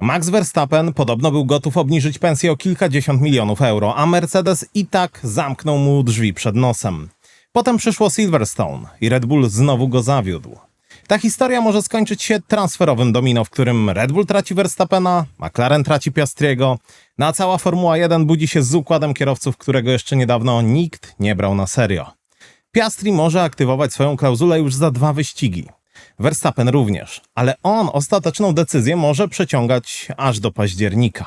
Max Verstappen podobno był gotów obniżyć pensję o kilkadziesiąt milionów euro, a Mercedes i tak zamknął mu drzwi przed nosem. Potem przyszło Silverstone i Red Bull znowu go zawiódł. Ta historia może skończyć się transferowym domino, w którym Red Bull traci Verstappena, McLaren traci Piastriego, a cała Formuła 1 budzi się z układem kierowców, którego jeszcze niedawno nikt nie brał na serio. Piastri może aktywować swoją klauzulę już za 2 wyścigi. Verstappen również, ale on ostateczną decyzję może przeciągać aż do października.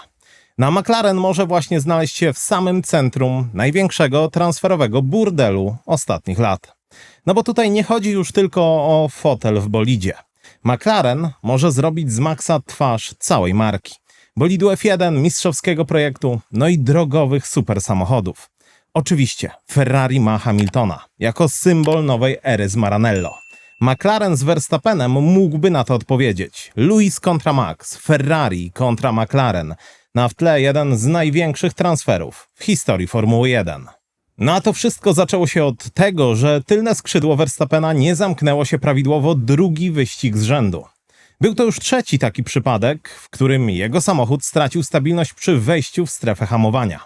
Na McLaren może właśnie znaleźć się w samym centrum największego transferowego burdelu ostatnich lat. No bo tutaj nie chodzi już tylko o fotel w bolidzie. McLaren może zrobić z Maxa twarz całej marki. Bolidu F1, mistrzowskiego projektu, no i drogowych supersamochodów. Oczywiście Ferrari ma Hamiltona jako symbol nowej ery z Maranello. McLaren z Verstappenem mógłby na to odpowiedzieć. Lewis kontra Max, Ferrari kontra McLaren. Na w tle jeden z największych transferów w historii Formuły 1. No a to wszystko zaczęło się od tego, że tylne skrzydło Verstappena nie zamknęło się prawidłowo drugi wyścig z rzędu. Był to już trzeci taki przypadek, w którym jego samochód stracił stabilność przy wejściu w strefę hamowania.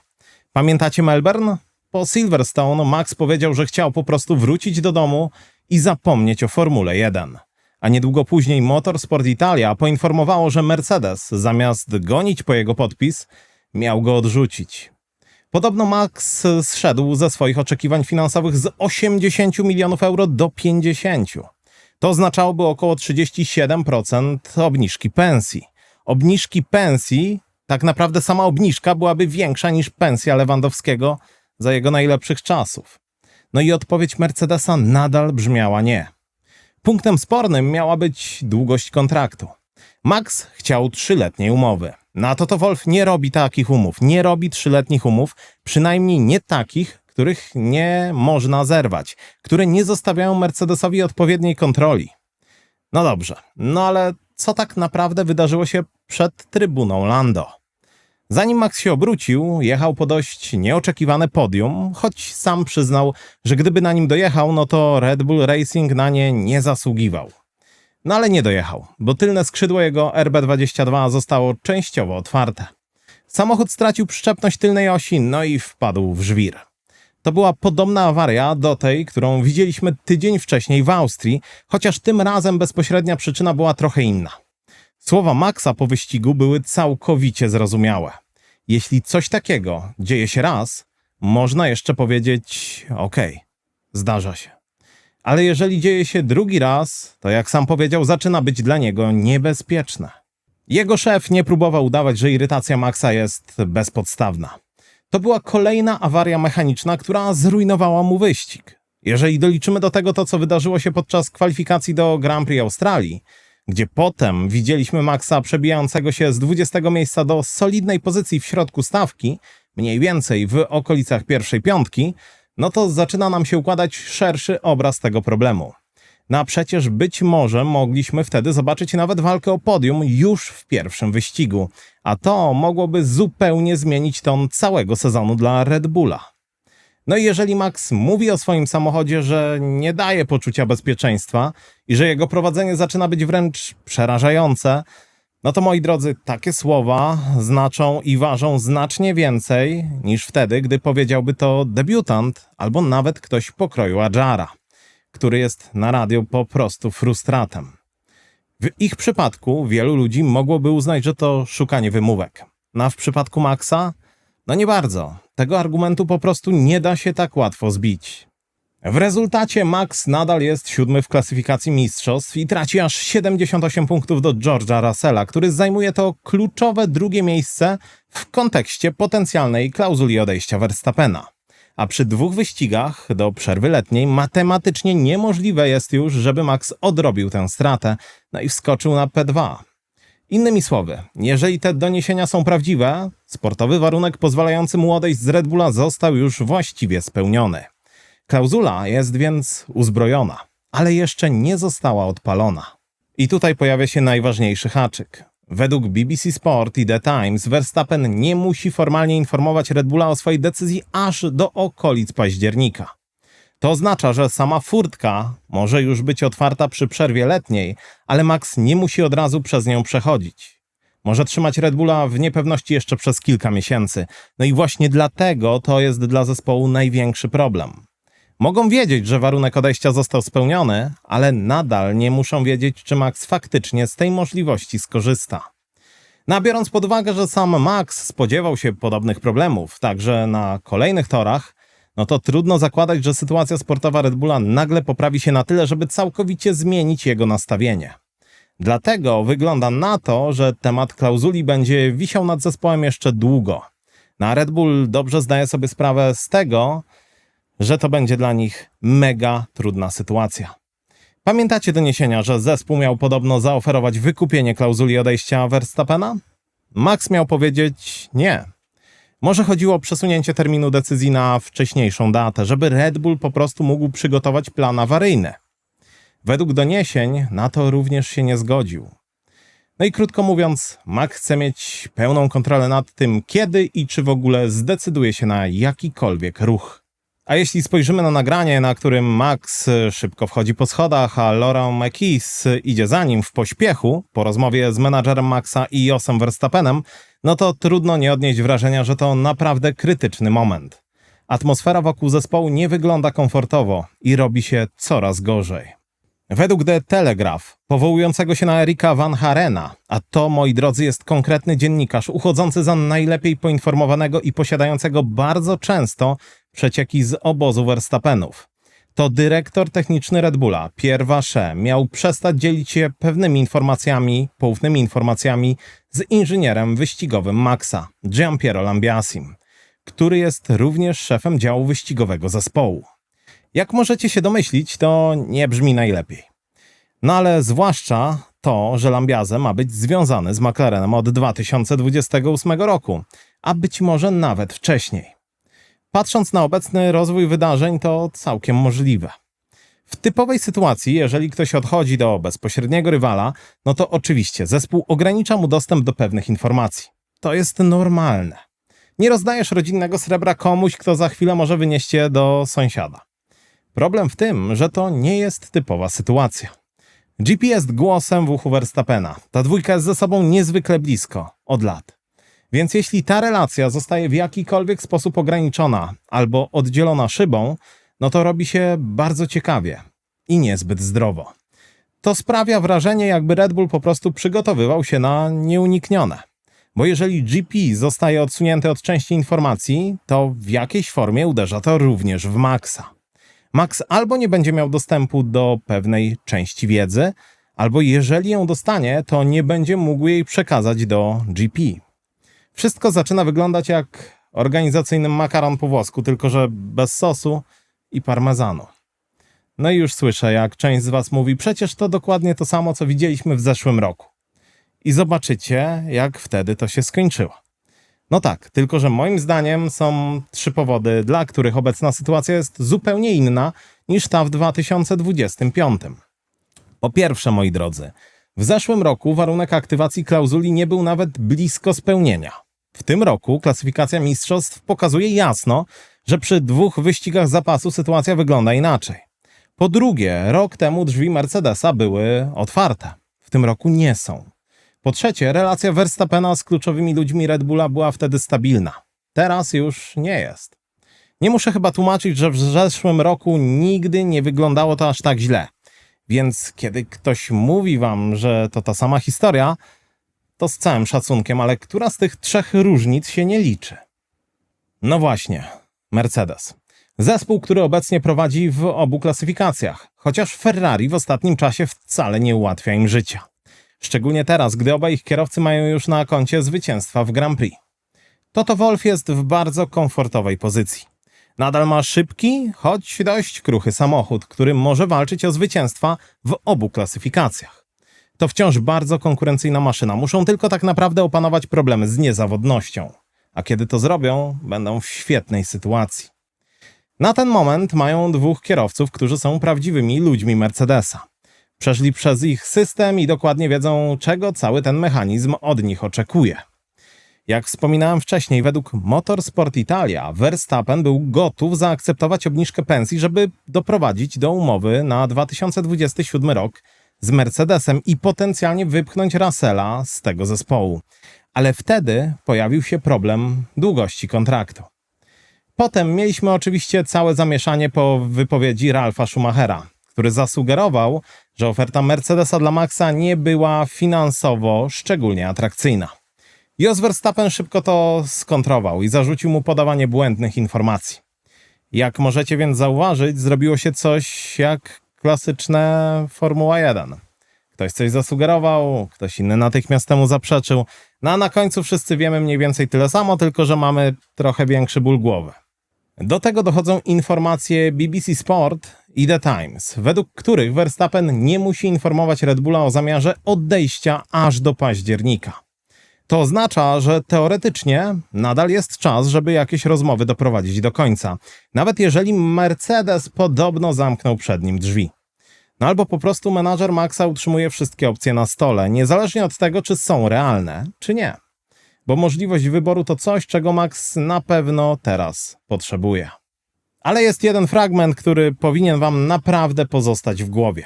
Pamiętacie Melbourne? Po Silverstone Max powiedział, że chciał po prostu wrócić do domu i zapomnieć o Formule 1. A niedługo później Motorsport Italia poinformowało, że Mercedes, zamiast gonić po jego podpis, miał go odrzucić. Podobno Max zszedł ze swoich oczekiwań finansowych z 80 milionów euro do 50. To oznaczałoby około 37% obniżki pensji. Obniżki pensji, tak naprawdę sama obniżka byłaby większa niż pensja Lewandowskiego za jego najlepszych czasów. No i odpowiedź Mercedesa nadal brzmiała nie. Punktem spornym miała być długość kontraktu. Max chciał 3-letniej umowy. Na to Wolf nie robi takich umów, nie robi 3-letnich umów, przynajmniej nie takich, których nie można zerwać, które nie zostawiają Mercedesowi odpowiedniej kontroli. No dobrze, no ale co tak naprawdę wydarzyło się przed trybuną Lando? Zanim Max się obrócił, jechał po dość nieoczekiwane podium, choć sam przyznał, że gdyby na nim dojechał, no to Red Bull Racing na nie nie zasługiwał. No ale nie dojechał, bo tylne skrzydło jego RB22 zostało częściowo otwarte. Samochód stracił przyczepność tylnej osi, no i wpadł w żwir. To była podobna awaria do tej, którą widzieliśmy tydzień wcześniej w Austrii, chociaż tym razem bezpośrednia przyczyna była trochę inna. Słowa Maxa po wyścigu były całkowicie zrozumiałe. Jeśli coś takiego dzieje się raz, można jeszcze powiedzieć okej, zdarza się. Ale jeżeli dzieje się drugi raz, to jak sam powiedział, zaczyna być dla niego niebezpieczne. Jego szef nie próbował udawać, że irytacja Maxa jest bezpodstawna. To była kolejna awaria mechaniczna, która zrujnowała mu wyścig. Jeżeli doliczymy do tego to, co wydarzyło się podczas kwalifikacji do Grand Prix Australii, gdzie potem widzieliśmy Maxa przebijającego się z 20 miejsca do solidnej pozycji w środku stawki, mniej więcej w okolicach pierwszej piątki, no to zaczyna nam się układać szerszy obraz tego problemu. No a przecież być może mogliśmy wtedy zobaczyć nawet walkę o podium już w pierwszym wyścigu, a to mogłoby zupełnie zmienić ton całego sezonu dla Red Bulla. No i jeżeli Max mówi o swoim samochodzie, że nie daje poczucia bezpieczeństwa i że jego prowadzenie zaczyna być wręcz przerażające, no to moi drodzy, takie słowa znaczą i ważą znacznie więcej niż wtedy, gdy powiedziałby to debiutant albo nawet ktoś pokroju Adjara, który jest na radiu po prostu frustratem. W ich przypadku wielu ludzi mogłoby uznać, że to szukanie wymówek. No a w przypadku Maxa? No nie bardzo. Tego argumentu po prostu nie da się tak łatwo zbić. W rezultacie Max nadal jest 7. w klasyfikacji mistrzostw i traci aż 78 punktów do George'a Russella, który zajmuje to kluczowe drugie miejsce w kontekście potencjalnej klauzuli odejścia Verstappena. A przy 2 wyścigach do przerwy letniej matematycznie niemożliwe jest już, żeby Max odrobił tę stratę, no i wskoczył na P2. Innymi słowy, jeżeli te doniesienia są prawdziwe, sportowy warunek pozwalający mu odejść z Red Bulla został już właściwie spełniony. Klauzula jest więc uzbrojona, ale jeszcze nie została odpalona. I tutaj pojawia się najważniejszy haczyk. Według BBC Sport i The Times Verstappen nie musi formalnie informować Red Bulla o swojej decyzji aż do okolic października. To oznacza, że sama furtka może już być otwarta przy przerwie letniej, ale Max nie musi od razu przez nią przechodzić. Może trzymać Red Bulla w niepewności jeszcze przez kilka miesięcy. No i właśnie dlatego to jest dla zespołu największy problem. Mogą wiedzieć, że warunek odejścia został spełniony, ale nadal nie muszą wiedzieć, czy Max faktycznie z tej możliwości skorzysta. No a biorąc pod uwagę, że sam Max spodziewał się podobnych problemów, także na kolejnych torach, no to trudno zakładać, że sytuacja sportowa Red Bulla nagle poprawi się na tyle, żeby całkowicie zmienić jego nastawienie. Dlatego wygląda na to, że temat klauzuli będzie wisiał nad zespołem jeszcze długo. No a Red Bull dobrze zdaje sobie sprawę z tego, że to będzie dla nich mega trudna sytuacja. Pamiętacie doniesienia, że zespół miał podobno zaoferować wykupienie klauzuli odejścia Verstappena? Max miał powiedzieć nie. Może chodziło o przesunięcie terminu decyzji na wcześniejszą datę, żeby Red Bull po prostu mógł przygotować plan awaryjny. Według doniesień na to również się nie zgodził. No i krótko mówiąc, Max chce mieć pełną kontrolę nad tym, kiedy i czy w ogóle zdecyduje się na jakikolwiek ruch. A jeśli spojrzymy na nagranie, na którym Max szybko wchodzi po schodach, a Laurent Mekies idzie za nim w pośpiechu, po rozmowie z menadżerem Maxa i Josem Verstappenem, no to trudno nie odnieść wrażenia, że to naprawdę krytyczny moment. Atmosfera wokół zespołu nie wygląda komfortowo i robi się coraz gorzej. Według The Telegraph, powołującego się na Erika Van Harena, a to, moi drodzy, jest konkretny dziennikarz uchodzący za najlepiej poinformowanego i posiadającego bardzo często przecieki z obozu Verstappenów. To dyrektor techniczny Red Bulla, Pierre Vacher, miał przestać dzielić się pewnymi informacjami, poufnymi informacjami z inżynierem wyścigowym Maxa, Gianpiero Lambiasim, który jest również szefem działu wyścigowego zespołu. Jak możecie się domyślić, to nie brzmi najlepiej. No ale zwłaszcza to, że Lambiase ma być związany z McLarenem od 2028 roku, a być może nawet wcześniej. Patrząc na obecny rozwój wydarzeń, to całkiem możliwe. W typowej sytuacji, jeżeli ktoś odchodzi do bezpośredniego rywala, no to oczywiście zespół ogranicza mu dostęp do pewnych informacji. To jest normalne. Nie rozdajesz rodzinnego srebra komuś, kto za chwilę może wynieść je do sąsiada. Problem w tym, że to nie jest typowa sytuacja. GP jest głosem w uchu Verstappena. Ta dwójka jest ze sobą niezwykle blisko, od lat. Więc jeśli ta relacja zostaje w jakikolwiek sposób ograniczona albo oddzielona szybą, no to robi się bardzo ciekawie i niezbyt zdrowo. To sprawia wrażenie, jakby Red Bull po prostu przygotowywał się na nieuniknione. Bo jeżeli GP zostaje odsunięty od części informacji, to w jakiejś formie uderza to również w Maxa. Max albo nie będzie miał dostępu do pewnej części wiedzy, albo jeżeli ją dostanie, to nie będzie mógł jej przekazać do GP. Wszystko zaczyna wyglądać jak organizacyjny makaron po włosku, tylko że bez sosu i parmezanu. No i już słyszę, jak część z was mówi, przecież to dokładnie to samo, co widzieliśmy w zeszłym roku. I zobaczycie, jak wtedy to się skończyło. No tak, tylko że moim zdaniem są 3 powody, dla których obecna sytuacja jest zupełnie inna niż ta w 2025. Po pierwsze, moi drodzy, w zeszłym roku warunek aktywacji klauzuli nie był nawet blisko spełnienia. W tym roku klasyfikacja mistrzostw pokazuje jasno, że przy 2 wyścigach zapasu sytuacja wygląda inaczej. Po drugie, rok temu drzwi Mercedesa były otwarte. W tym roku nie są. Po trzecie, relacja Verstappena z kluczowymi ludźmi Red Bulla była wtedy stabilna. Teraz już nie jest. Nie muszę chyba tłumaczyć, że w zeszłym roku nigdy nie wyglądało to aż tak źle. Więc kiedy ktoś mówi wam, że to ta sama historia, to z całym szacunkiem, ale która z tych 3 różnic się nie liczy? No właśnie, Mercedes. Zespół, który obecnie prowadzi w obu klasyfikacjach, chociaż Ferrari w ostatnim czasie wcale nie ułatwia im życia. Szczególnie teraz, gdy obaj ich kierowcy mają już na koncie zwycięstwa w Grand Prix. Toto Wolff jest w bardzo komfortowej pozycji. Nadal ma szybki, choć dość kruchy samochód, który może walczyć o zwycięstwa w obu klasyfikacjach. To wciąż bardzo konkurencyjna maszyna, muszą tylko tak naprawdę opanować problemy z niezawodnością. A kiedy to zrobią, będą w świetnej sytuacji. Na ten moment mają 2 kierowców, którzy są prawdziwymi ludźmi Mercedesa. Przeszli przez ich system i dokładnie wiedzą, czego cały ten mechanizm od nich oczekuje. Jak wspominałem wcześniej, według Motorsport Italia Verstappen był gotów zaakceptować obniżkę pensji, żeby doprowadzić do umowy na 2027 rok z Mercedesem i potencjalnie wypchnąć Russella z tego zespołu. Ale wtedy pojawił się problem długości kontraktu. Potem mieliśmy oczywiście całe zamieszanie po wypowiedzi Ralfa Schumachera, który zasugerował, że oferta Mercedesa dla Maxa nie była finansowo szczególnie atrakcyjna. Jos Verstappen szybko to skontrował i zarzucił mu podawanie błędnych informacji. Jak możecie więc zauważyć, zrobiło się coś jak klasyczne Formuła 1. Ktoś coś zasugerował, ktoś inny natychmiast temu zaprzeczył, no a na końcu wszyscy wiemy mniej więcej tyle samo, tylko że mamy trochę większy ból głowy. Do tego dochodzą informacje BBC Sport i The Times, według których Verstappen nie musi informować Red Bulla o zamiarze odejścia aż do października. To oznacza, że teoretycznie nadal jest czas, żeby jakieś rozmowy doprowadzić do końca, nawet jeżeli Mercedes podobno zamknął przed nim drzwi. No albo po prostu menadżer Maxa utrzymuje wszystkie opcje na stole, niezależnie od tego, czy są realne, czy nie. Bo możliwość wyboru to coś, czego Max na pewno teraz potrzebuje. Ale jest jeden fragment, który powinien wam naprawdę pozostać w głowie.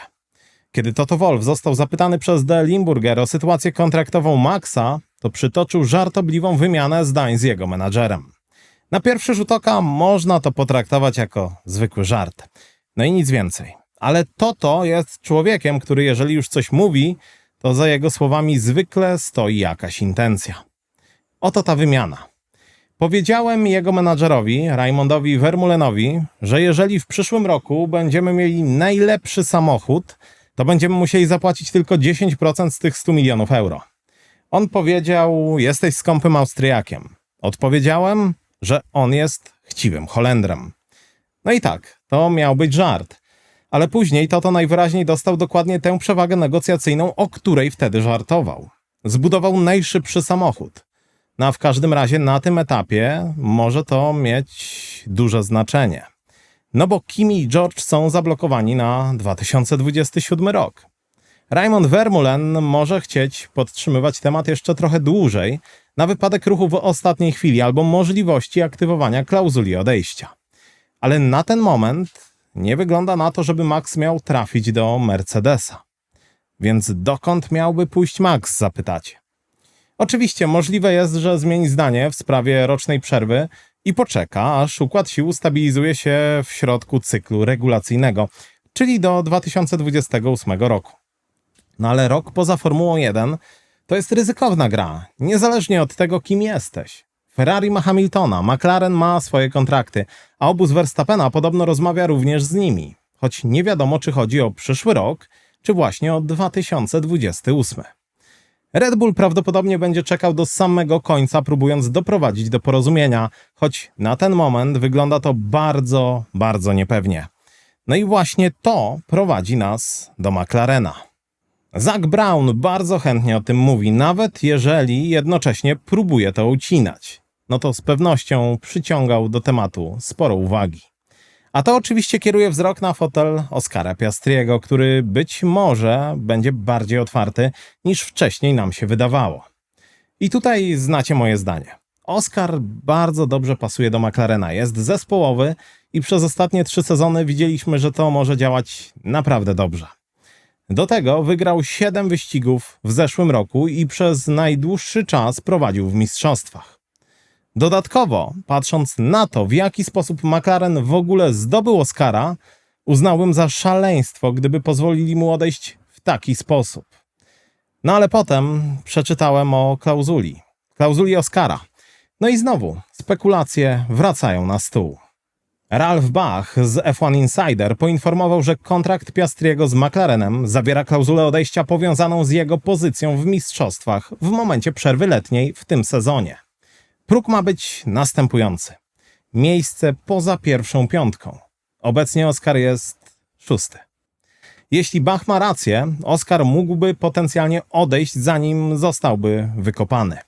Kiedy Toto Wolff został zapytany przez The Limburger o sytuację kontraktową Maxa, to przytoczył żartobliwą wymianę zdań z jego menadżerem. Na pierwszy rzut oka można to potraktować jako zwykły żart. No i nic więcej. Ale Toto jest człowiekiem, który jeżeli już coś mówi, to za jego słowami zwykle stoi jakaś intencja. Oto ta wymiana. Powiedziałem jego menadżerowi, Raimondowi Vermeulenowi, że jeżeli w przyszłym roku będziemy mieli najlepszy samochód, to będziemy musieli zapłacić tylko 10% z tych 100 milionów euro. On powiedział, jesteś skąpym Austriakiem. Odpowiedziałem, że on jest chciwym Holendrem. No i tak, to miał być żart. Ale później Toto najwyraźniej dostał dokładnie tę przewagę negocjacyjną, o której wtedy żartował. Zbudował najszybszy samochód. No a w każdym razie na tym etapie może to mieć duże znaczenie. No bo Kimi i George są zablokowani na 2027 rok. Raimond Vermeulen może chcieć podtrzymywać temat jeszcze trochę dłużej, na wypadek ruchu w ostatniej chwili albo możliwości aktywowania klauzuli odejścia. Ale na ten moment nie wygląda na to, żeby Max miał trafić do Mercedesa. Więc dokąd miałby pójść Max, zapytacie? Oczywiście możliwe jest, że zmieni zdanie w sprawie rocznej przerwy i poczeka, aż układ sił stabilizuje się w środku cyklu regulacyjnego, czyli do 2028 roku. No ale rok poza Formułą 1 to jest ryzykowna gra, niezależnie od tego, kim jesteś. Ferrari ma Hamiltona, McLaren ma swoje kontrakty, a obóz Verstappena podobno rozmawia również z nimi, choć nie wiadomo, czy chodzi o przyszły rok, czy właśnie o 2028. Red Bull prawdopodobnie będzie czekał do samego końca, próbując doprowadzić do porozumienia, choć na ten moment wygląda to bardzo, bardzo niepewnie. No i właśnie to prowadzi nas do McLarena. Zach Brown bardzo chętnie o tym mówi, nawet jeżeli jednocześnie próbuje to ucinać. No to z pewnością przyciągał do tematu sporo uwagi. A to oczywiście kieruje wzrok na fotel Oscara Piastriego, który być może będzie bardziej otwarty niż wcześniej nam się wydawało. I tutaj znacie moje zdanie. Oscar bardzo dobrze pasuje do McLarena, jest zespołowy i przez ostatnie 3 sezony widzieliśmy, że to może działać naprawdę dobrze. Do tego wygrał 7 wyścigów w zeszłym roku i przez najdłuższy czas prowadził w mistrzostwach. Dodatkowo, patrząc na to, w jaki sposób McLaren w ogóle zdobył Oscara, uznałbym za szaleństwo, gdyby pozwolili mu odejść w taki sposób. No ale potem przeczytałem o klauzuli Oscara. No i znowu, spekulacje wracają na stół. Ralf Bach z F1 Insider poinformował, że kontrakt Piastriego z McLarenem zawiera klauzulę odejścia powiązaną z jego pozycją w mistrzostwach w momencie przerwy letniej w tym sezonie. Próg ma być następujący. Miejsce poza pierwszą 5. Obecnie Oscar jest 6. Jeśli Bach ma rację, Oscar mógłby potencjalnie odejść, zanim zostałby wykopany.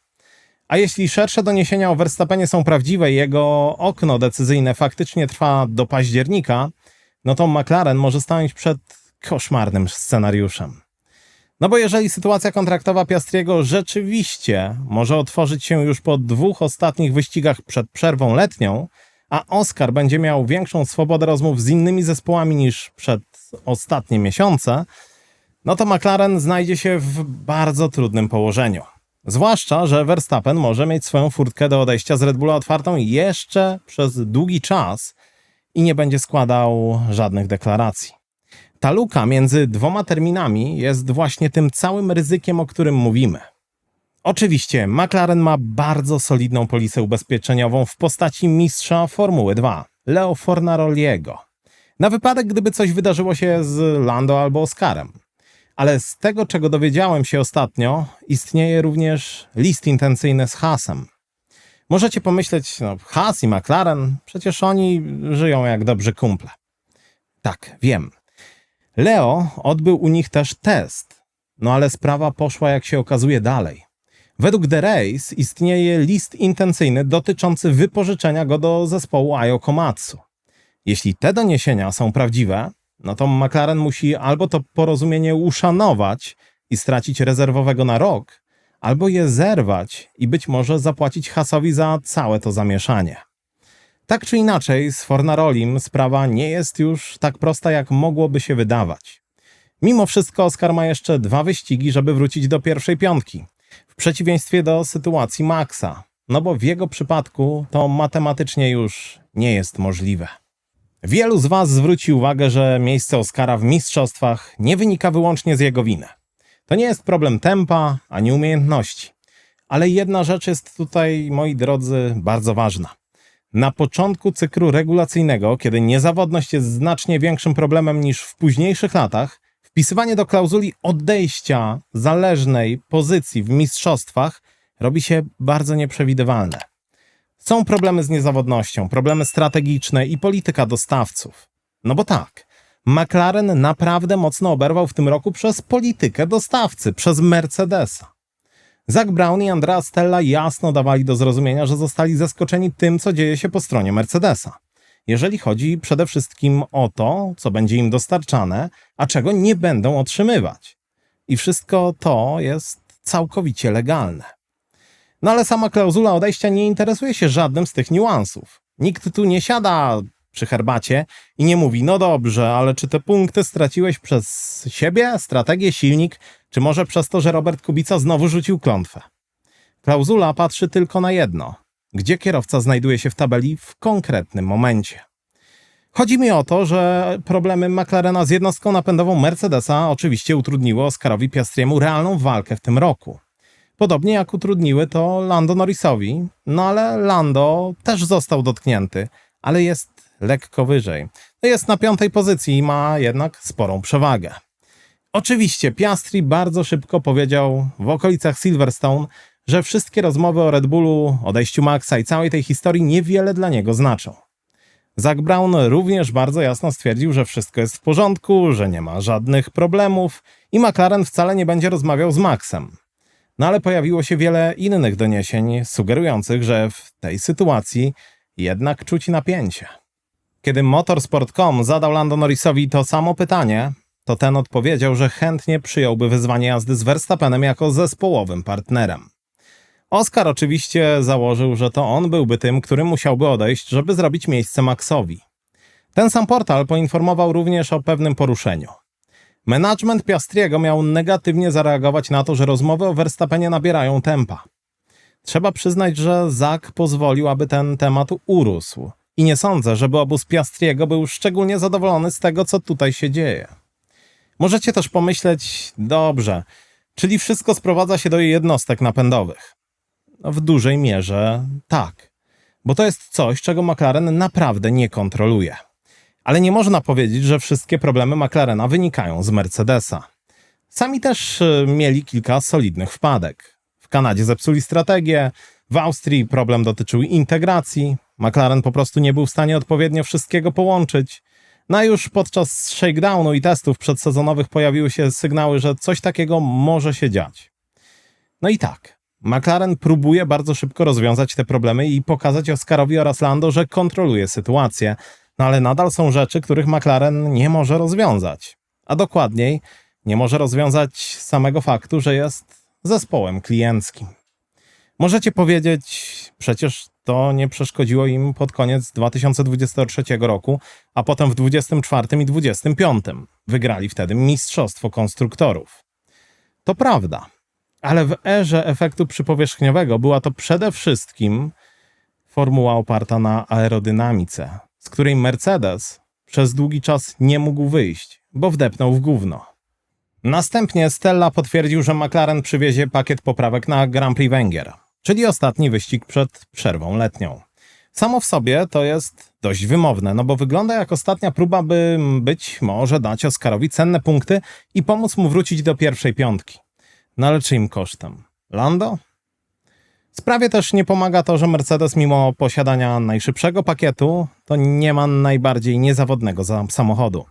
A jeśli szersze doniesienia o Verstappenie są prawdziwe i jego okno decyzyjne faktycznie trwa do października, no to McLaren może stanąć przed koszmarnym scenariuszem. No bo jeżeli sytuacja kontraktowa Piastriego rzeczywiście może otworzyć się już po 2 ostatnich wyścigach przed przerwą letnią, a Oscar będzie miał większą swobodę rozmów z innymi zespołami niż przed ostatnie miesiące, no to McLaren znajdzie się w bardzo trudnym położeniu. Zwłaszcza, że Verstappen może mieć swoją furtkę do odejścia z Red Bulla otwartą jeszcze przez długi czas i nie będzie składał żadnych deklaracji. Ta luka między dwoma terminami jest właśnie tym całym ryzykiem, o którym mówimy. Oczywiście McLaren ma bardzo solidną polisę ubezpieczeniową w postaci mistrza Formuły 2, Leo Fornaroliego. Na wypadek, gdyby coś wydarzyło się z Lando albo Oscarem. Ale z tego, czego dowiedziałem się ostatnio, istnieje również list intencyjny z Haasem. Możecie pomyśleć, Haas i McLaren, przecież oni żyją jak dobrzy kumple. Tak, wiem. Leo odbył u nich też test, ale sprawa poszła, jak się okazuje, dalej. Według The Race istnieje list intencyjny dotyczący wypożyczenia go do zespołu Ajo Komatsu. Jeśli te doniesienia są prawdziwe, to McLaren musi albo to porozumienie uszanować i stracić rezerwowego na rok, albo je zerwać i być może zapłacić Haasowi za całe to zamieszanie. Tak czy inaczej, z Fornarolim sprawa nie jest już tak prosta, jak mogłoby się wydawać. Mimo wszystko Oscar ma jeszcze 2 wyścigi, żeby wrócić do pierwszej piątki. W przeciwieństwie do sytuacji Maxa, bo w jego przypadku to matematycznie już nie jest możliwe. Wielu z Was zwróci uwagę, że miejsce Oscara w mistrzostwach nie wynika wyłącznie z jego winy. To nie jest problem tempa ani umiejętności. Ale jedna rzecz jest tutaj, moi drodzy, bardzo ważna. Na początku cyklu regulacyjnego, kiedy niezawodność jest znacznie większym problemem niż w późniejszych latach, wpisywanie do klauzuli odejścia zależnej pozycji w mistrzostwach robi się bardzo nieprzewidywalne. Są problemy z niezawodnością, problemy strategiczne i polityka dostawców. Bo tak, McLaren naprawdę mocno oberwał w tym roku przez politykę dostawcy, przez Mercedesa. Zak Brown i Andrea Stella jasno dawali do zrozumienia, że zostali zaskoczeni tym, co dzieje się po stronie Mercedesa. Jeżeli chodzi przede wszystkim o to, co będzie im dostarczane, a czego nie będą otrzymywać. I wszystko to jest całkowicie legalne. Ale sama klauzula odejścia nie interesuje się żadnym z tych niuansów. Nikt tu nie siada przy herbacie i nie mówi, dobrze, ale czy te punkty straciłeś przez siebie, strategię, silnik, czy może przez to, że Robert Kubica znowu rzucił klątwę? Klauzula patrzy tylko na jedno, gdzie kierowca znajduje się w tabeli w konkretnym momencie. Chodzi mi o to, że problemy McLarena z jednostką napędową Mercedesa oczywiście utrudniły Oscarowi Piastriemu realną walkę w tym roku. Podobnie jak utrudniły to Lando Norrisowi, ale Lando też został dotknięty, ale jest lekko wyżej. Jest na 5. pozycji i ma jednak sporą przewagę. Oczywiście Piastri bardzo szybko powiedział w okolicach Silverstone, że wszystkie rozmowy o Red Bullu, odejściu Maxa i całej tej historii niewiele dla niego znaczą. Zak Brown również bardzo jasno stwierdził, że wszystko jest w porządku, że nie ma żadnych problemów i McLaren wcale nie będzie rozmawiał z Maxem. Ale pojawiło się wiele innych doniesień sugerujących, że w tej sytuacji jednak czuć napięcie. Kiedy Motorsport.com zadał Lando Norrisowi to samo pytanie, to ten odpowiedział, że chętnie przyjąłby wyzwanie jazdy z Verstappenem jako zespołowym partnerem. Oscar oczywiście założył, że to on byłby tym, który musiałby odejść, żeby zrobić miejsce Maxowi. Ten sam portal poinformował również o pewnym poruszeniu. Management Piastriego miał negatywnie zareagować na to, że rozmowy o Verstappenie nabierają tempa. Trzeba przyznać, że Zak pozwolił, aby ten temat urósł. I nie sądzę, żeby obóz Piastriego był szczególnie zadowolony z tego, co tutaj się dzieje. Możecie też pomyśleć, dobrze, czyli wszystko sprowadza się do jednostek napędowych. W dużej mierze tak, bo to jest coś, czego McLaren naprawdę nie kontroluje. Ale nie można powiedzieć, że wszystkie problemy McLarena wynikają z Mercedesa. Sami też mieli kilka solidnych wpadek. W Kanadzie zepsuli strategię, w Austrii problem dotyczył integracji, McLaren po prostu nie był w stanie odpowiednio wszystkiego połączyć. A już podczas shakedownu i testów przedsezonowych pojawiły się sygnały, że coś takiego może się dziać. I tak, McLaren próbuje bardzo szybko rozwiązać te problemy i pokazać Oscarowi oraz Lando, że kontroluje sytuację, ale nadal są rzeczy, których McLaren nie może rozwiązać. A dokładniej, nie może rozwiązać samego faktu, że jest zespołem klienckim. Możecie powiedzieć, Przecież to nie przeszkodziło im pod koniec 2023 roku, a potem w 2024 i 2025. Wygrali wtedy Mistrzostwo Konstruktorów. To prawda, ale w erze efektu przypowierzchniowego była to przede wszystkim formuła oparta na aerodynamice, z której Mercedes przez długi czas nie mógł wyjść, bo wdepnął w gówno. Następnie Stella potwierdził, że McLaren przywiezie pakiet poprawek na Grand Prix Węgier, czyli ostatni wyścig przed przerwą letnią. Samo w sobie to jest dość wymowne, no bo wygląda jak ostatnia próba, by być może dać Oscarowi cenne punkty i pomóc mu wrócić do pierwszej piątki. No ale czyim kosztem? Lando? Sprawie też nie pomaga to, że Mercedes mimo posiadania najszybszego pakietu to nie ma najbardziej niezawodnego samochodu.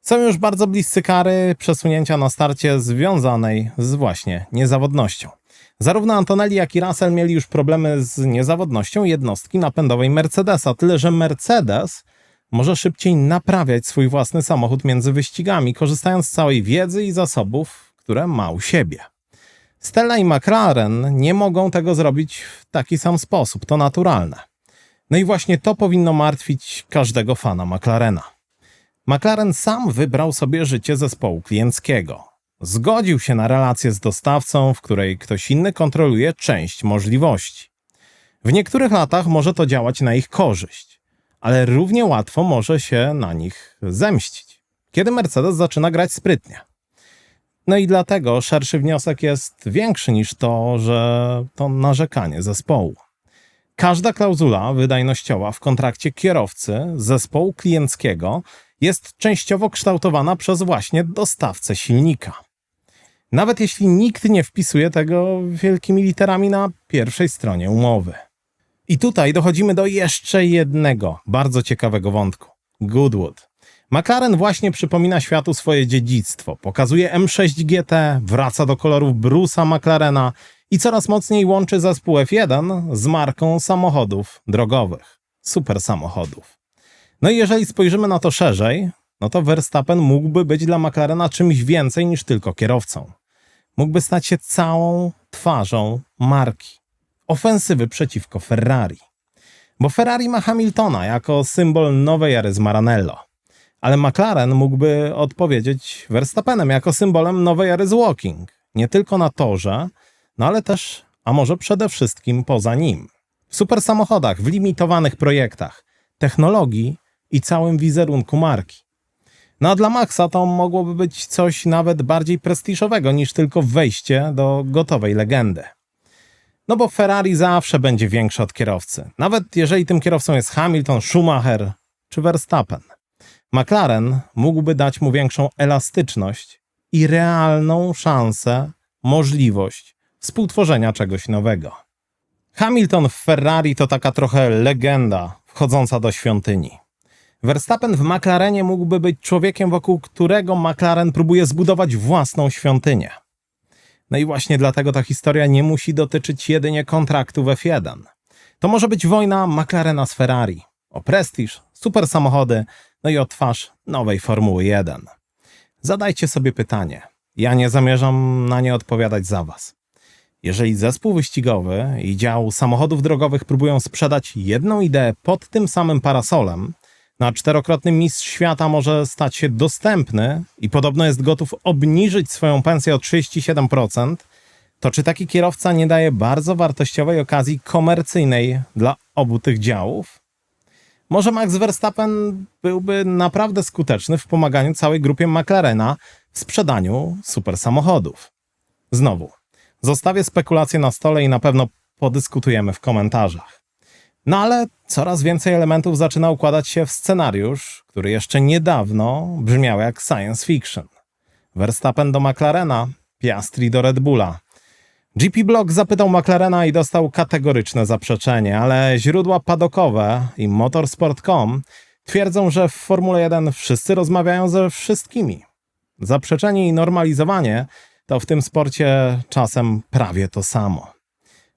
Są już bardzo bliscy kary przesunięcia na starcie związanej z właśnie niezawodnością. Zarówno Antonelli, jak i Russell mieli już problemy z niezawodnością jednostki napędowej Mercedesa, tyle że Mercedes może szybciej naprawiać swój własny samochód między wyścigami, korzystając z całej wiedzy i zasobów, które ma u siebie. Stella i McLaren nie mogą tego zrobić w taki sam sposób, to naturalne. No i właśnie to powinno martwić każdego fana McLarena. McLaren sam wybrał sobie życie zespołu klienckiego. Zgodził się na relację z dostawcą, w której ktoś inny kontroluje część możliwości. W niektórych latach może to działać na ich korzyść, ale równie łatwo może się na nich zemścić, kiedy Mercedes zaczyna grać sprytnie. No i dlatego szerszy wniosek jest większy niż to, że to narzekanie zespołu. Każda klauzula wydajnościowa w kontrakcie kierowcy zespołu klienckiego jest częściowo kształtowana przez właśnie dostawcę silnika. Nawet jeśli nikt nie wpisuje tego wielkimi literami na pierwszej stronie umowy. I tutaj dochodzimy do jeszcze jednego bardzo ciekawego wątku. Goodwood. McLaren właśnie przypomina światu swoje dziedzictwo. Pokazuje M6 GT, wraca do kolorów Bruce'a McLarena i coraz mocniej łączy zespół F1 z marką samochodów drogowych. Super samochodów. No i jeżeli spojrzymy na to szerzej, no to Verstappen mógłby być dla McLarena czymś więcej niż tylko kierowcą. Mógłby stać się całą twarzą marki. Ofensywy przeciwko Ferrari. Bo Ferrari ma Hamiltona jako symbol nowej ery z Maranello. Ale McLaren mógłby odpowiedzieć Verstappenem jako symbolem nowej ery z Walking. Nie tylko na torze, no ale też, a może przede wszystkim poza nim. W super samochodach, w limitowanych projektach, technologii i całym wizerunku marki. No a dla Maxa to mogłoby być coś nawet bardziej prestiżowego niż tylko wejście do gotowej legendy. No bo Ferrari zawsze będzie większe od kierowcy. Nawet jeżeli tym kierowcą jest Hamilton, Schumacher czy Verstappen. McLaren mógłby dać mu większą elastyczność i realną szansę, możliwość współtworzenia czegoś nowego. Hamilton w Ferrari to taka trochę legenda wchodząca do świątyni. Verstappen w McLarenie mógłby być człowiekiem, wokół którego McLaren próbuje zbudować własną świątynię. No i właśnie dlatego ta historia nie musi dotyczyć jedynie kontraktu w F1. To może być wojna McLarena z Ferrari. O prestiż, super samochody, no i o twarz nowej Formuły 1. Zadajcie sobie pytanie. Ja nie zamierzam na nie odpowiadać za was. Jeżeli zespół wyścigowy i dział samochodów drogowych próbują sprzedać jedną ideę pod tym samym parasolem, a czterokrotny mistrz świata może stać się dostępny i podobno jest gotów obniżyć swoją pensję o 37%, to czy taki kierowca nie daje bardzo wartościowej okazji komercyjnej dla obu tych działów? Może Max Verstappen byłby naprawdę skuteczny w pomaganiu całej grupie McLarena w sprzedaniu super samochodów. Znowu, zostawię spekulacje na stole i na pewno podyskutujemy w komentarzach. No ale coraz więcej elementów zaczyna układać się w scenariusz, który jeszcze niedawno brzmiał jak science fiction. Verstappen do McLarena, Piastri do Red Bulla. GP Block zapytał McLarena i dostał kategoryczne zaprzeczenie, ale źródła paddockowe i motorsport.com twierdzą, że w Formule 1 wszyscy rozmawiają ze wszystkimi. Zaprzeczenie i normalizowanie to w tym sporcie czasem prawie to samo.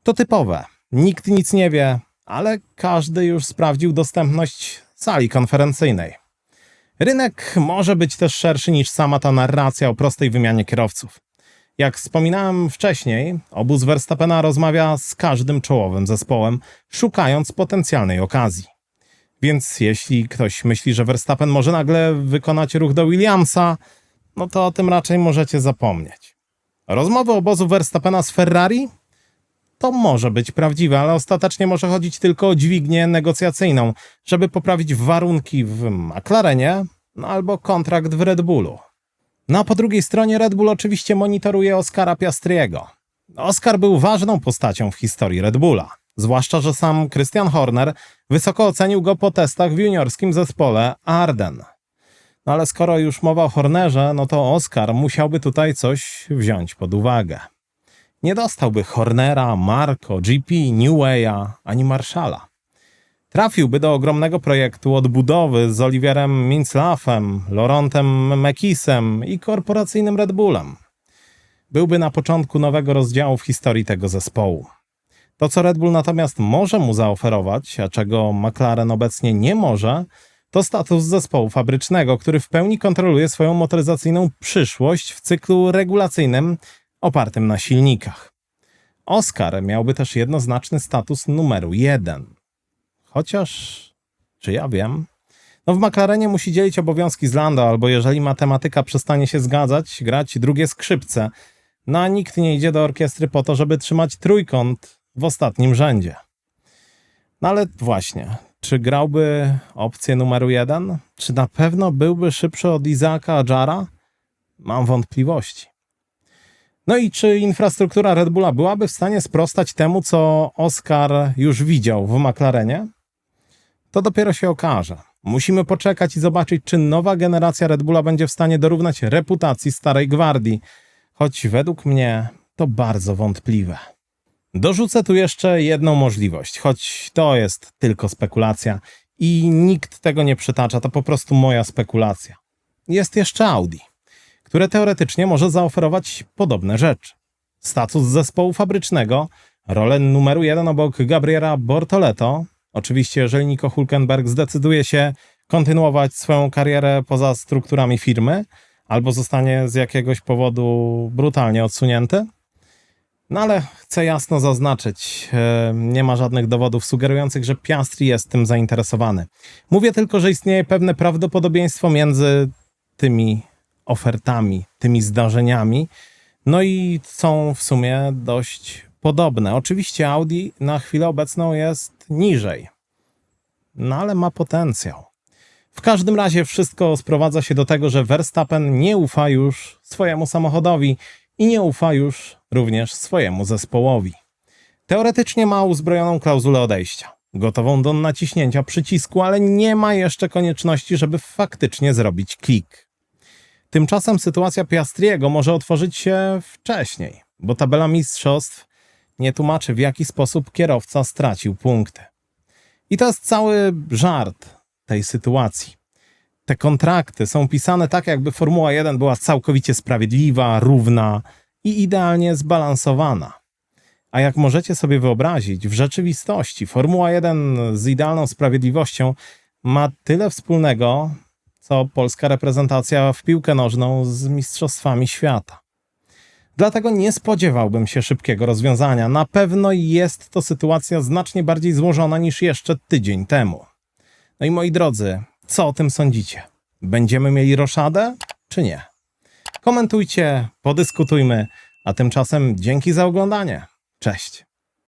To typowe. Nikt nic nie wie, ale każdy już sprawdził dostępność sali konferencyjnej. Rynek może być też szerszy niż sama ta narracja o prostej wymianie kierowców. Jak wspominałem wcześniej, obóz Verstappena rozmawia z każdym czołowym zespołem, szukając potencjalnej okazji. Więc jeśli ktoś myśli, że Verstappen może nagle wykonać ruch do Williamsa, no to o tym raczej możecie zapomnieć. Rozmowy obozu Verstappena z Ferrari? To może być prawdziwe, ale ostatecznie może chodzić tylko o dźwignię negocjacyjną, żeby poprawić warunki w McLarenie, no albo kontrakt w Red Bullu. No a po drugiej stronie Red Bull oczywiście monitoruje Oscara Piastriego. Oscar był ważną postacią w historii Red Bulla, zwłaszcza że sam Christian Horner wysoko ocenił go po testach w juniorskim zespole Arden. No ale skoro już mowa o Hornerze, no to Oscar musiałby tutaj coś wziąć pod uwagę. Nie dostałby Hornera, Marco, GP, Newwaya ani Marshalla. Trafiłby do ogromnego projektu odbudowy z Oliwierem Mintzlaffem, Laurentem Mekisem i korporacyjnym Red Bullem. Byłby na początku nowego rozdziału w historii tego zespołu. To, co Red Bull natomiast może mu zaoferować, a czego McLaren obecnie nie może, to status zespołu fabrycznego, który w pełni kontroluje swoją motoryzacyjną przyszłość w cyklu regulacyjnym opartym na silnikach. Oscar miałby też jednoznaczny status numeru 1. Chociaż, czy ja wiem? No w McLarenie musi dzielić obowiązki z Lando, albo jeżeli matematyka przestanie się zgadzać, grać drugie skrzypce. No a nikt nie idzie do orkiestry po to, żeby trzymać trójkąt w ostatnim rzędzie. No ale właśnie, czy grałby opcję numeru 1? Czy na pewno byłby szybszy od Isaaka Adjara? Mam wątpliwości. No i czy infrastruktura Red Bulla byłaby w stanie sprostać temu, co Oscar już widział w McLarenie? To dopiero się okaże. Musimy poczekać i zobaczyć, czy nowa generacja Red Bulla będzie w stanie dorównać reputacji starej gwardii, choć według mnie to bardzo wątpliwe. Dorzucę tu jeszcze jedną możliwość, choć to jest tylko spekulacja i nikt tego nie przytacza, to po prostu moja spekulacja. Jest jeszcze Audi, które teoretycznie może zaoferować podobne rzeczy. Status zespołu fabrycznego, rolę numeru 1 obok Gabriela Bortoleto, oczywiście jeżeli Nico Hülkenberg zdecyduje się kontynuować swoją karierę poza strukturami firmy, albo zostanie z jakiegoś powodu brutalnie odsunięty. No ale chcę jasno zaznaczyć, nie ma żadnych dowodów sugerujących, że Piastri jest tym zainteresowany. Mówię tylko, że istnieje pewne prawdopodobieństwo między tymi ofertami, tymi zdarzeniami, no i są w sumie dość podobne. Oczywiście Audi na chwilę obecną jest niżej, no ale ma potencjał. W każdym razie wszystko sprowadza się do tego, że Verstappen nie ufa już swojemu samochodowi i nie ufa już również swojemu zespołowi. Teoretycznie ma uzbrojoną klauzulę odejścia, gotową do naciśnięcia przycisku, ale nie ma jeszcze konieczności, żeby faktycznie zrobić klik. Tymczasem sytuacja Piastriego może otworzyć się wcześniej, bo tabela mistrzostw nie tłumaczy, w jaki sposób kierowca stracił punkty. I to jest cały żart tej sytuacji. Te kontrakty są pisane tak, jakby Formuła 1 była całkowicie sprawiedliwa, równa i idealnie zbalansowana. A jak możecie sobie wyobrazić, w rzeczywistości Formuła 1 z idealną sprawiedliwością ma tyle wspólnego, co polska reprezentacja w piłkę nożną z mistrzostwami świata. Dlatego nie spodziewałbym się szybkiego rozwiązania. Na pewno jest to sytuacja znacznie bardziej złożona niż jeszcze tydzień temu. No i moi drodzy, co o tym sądzicie? Będziemy mieli roszadę, czy nie? Komentujcie, podyskutujmy, a tymczasem dzięki za oglądanie. Cześć!